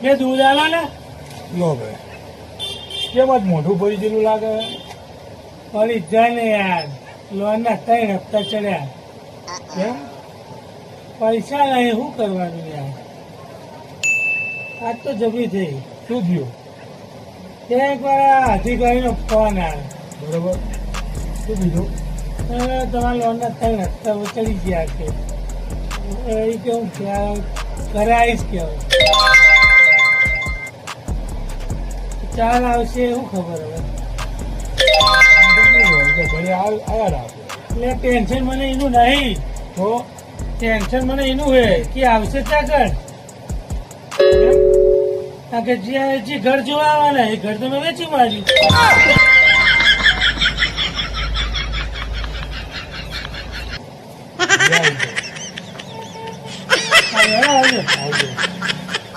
બે દૂધ આલો ને લો ભાઈ કેમ આજ મોઢું ભરી જેલું લાગે પડી જાય ને યાર લોન ના 3 હપ્તા ચડ્યા કેમ પૈસા નહીં શું કરવાનું યાર આજ તો જબરી થઈ શું થયું એક વાર અધિકારીનો ફોન આવ્યો બરોબર શું કીધું તમારા લોનના 3 હપ્તા ચડી ગયા છે એ કેવું ઘરે આવીશ કેવું ચાલ આવશે શું ખબર હવે તો ઘરે આયા રાખો એટલે ટેન્શન મને એનું નહીં તો ટેન્શન મને એનું હે કે આવશે ત્યાં આગળ કારણ કે જે ઘર જોવા આવવાના એ ઘર તો મેં વેચી માર્યું